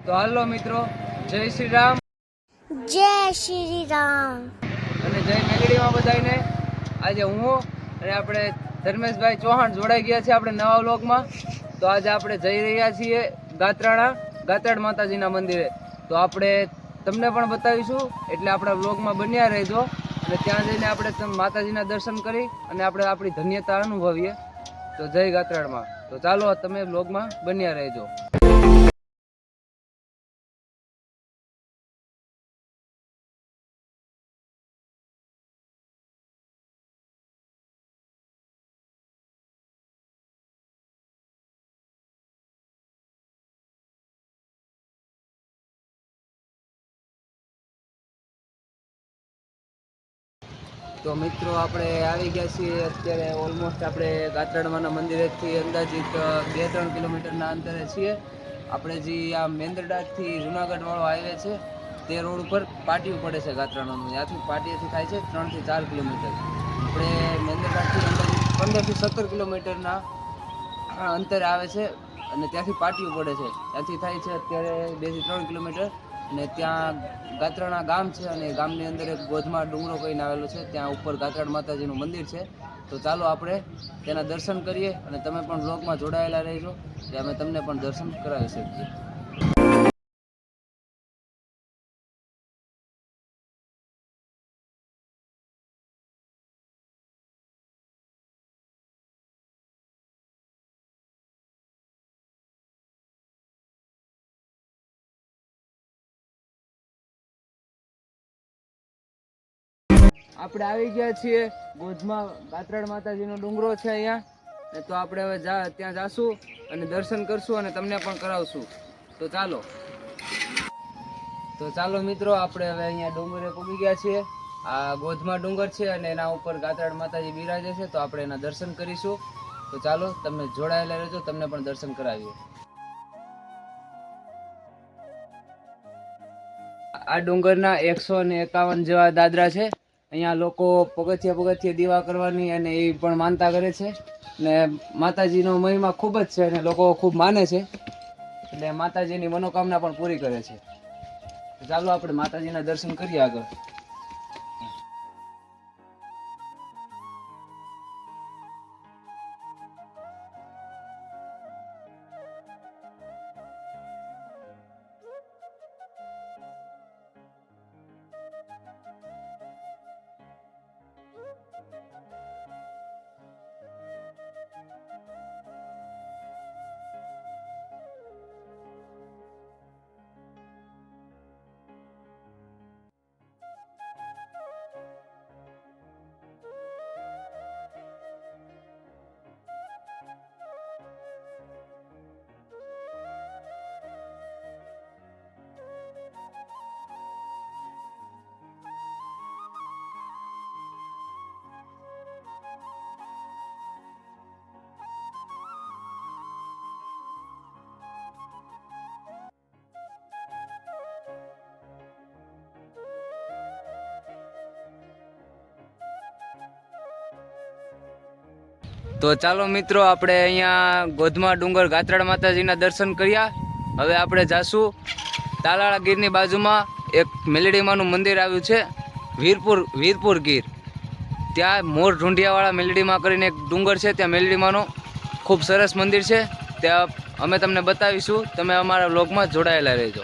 તો હાલો મિત્રો, જય શ્રી રામ. જય શ્રી રામ અને જય મેલડીમાં બધાને. આજે હું અને આપણે ધર્મેશભાઈ ચૌહાણ જોડાઈ ગયા છે આપણે નવા વ્લોગમાં. તો આજે આપણે જઈ રહ્યા છીએ ગાત્રાડ માતાજીના મંદિરે. તો આપણે તમને પણ બતાવીશું, એટલે આપણા વ્લોગમાં બન્યા રહેજો. અને ત્યાં જઈને આપણે માતાજીના દર્શન કરી અને આપણે આપણી ધન્યતા અનુભવીએ. તો જય ગાત્રાડમાં. તો ચાલો તમે વ્લોગમાં બન્યા રહેજો. તો મિત્રો, આપણે આવી ગયા છીએ અત્યારે ઓલમોસ્ટ આપણે ગાત્રાડમાના મંદિરેથી અંદાજિત 2-3 કિલોમીટરના અંતરે છીએ. આપણે જે આ મેંદરડાથી જુનાગઢ વાળો હાઈવે છે તે રોડ ઉપર પાટિયું પડે છે ગાત્રાડાનું. ત્યાંથી પાટિયાથી થાય છે 3 થી 4 કિલોમીટર. આપણે મેંદરડાથી અંદાજિત 15 થી 17 કિલોમીટરના અંતરે આવે છે અને ત્યાંથી પાટિયું પડે છે. ત્યાંથી થાય છે અત્યારે 2 થી 3 કિલોમીટર. અને ત્યાં ગાત્રાણા ગામ છે અને ગામની અંદર એક ગોધમા ડુંગરો કહીને આવેલો છે. ત્યાં ઉપર ગાત્રાડ માતાજીનું મંદિર છે. તો ચાલો આપણે તેના દર્શન કરીએ અને તમે પણ વ્લોગમાં જોડાયેલા રહેજો, કે અમે તમને પણ દર્શન કરાવી શકીએ. આપણે આવી ગયા છીએ ગોધમા ગાત્રાડ માતાજીનો ડુંગરો છે અહીંયા. તો આપણે હવે ત્યાં જાશું અને દર્શન કરશું અને તમને પણ કરાવશું. તો ચાલો મિત્રો, આપણે હવે અહીંયા ડુંગરે પહોંચી ગયા છીએ. આ ગોધમા ડુંગર છે અને એના ઉપર ગાત્રાડ માતાજી બિરાજે છે. તો આપણે એના દર્શન કરીશું. તો ચાલો તમે જોડાયેલા રહેજો, તમને પણ દર્શન કરાવીએ. આ ડુંગરના 151 જેવા દાદરા છે. અહીંયા લોકો પગથિયે દીવા કરવાની અને એ પણ માનતા કરે છે. ને માતાજીનો મહિમા ખૂબ જ છે અને લોકો ખૂબ માને છે, એટલે માતાજીની મનોકામના પણ પૂરી કરે છે. ચાલો આપણે માતાજીના દર્શન કરીએ આગળ. તો ચાલો મિત્રો, આપણે અહીંયા ગોધમા ડુંગર ગાત્રાડ માતાજીના દર્શન કર્યા. હવે આપણે જાશું તાલાળા ગીરની બાજુમાં એક મેલડીમાનું મંદિર આવ્યું છે, વીરપુર ગીર. ત્યાં મોર ઢૂંઢિયાવાળા મેલડીમાં કરીને એક ડુંગર છે, ત્યાં મેલડીમાનું ખૂબ સરસ મંદિર છે. ત્યાં અમે તમને બતાવીશું. તમે અમારા વ્લોગમાં જોડાયેલા રહેજો.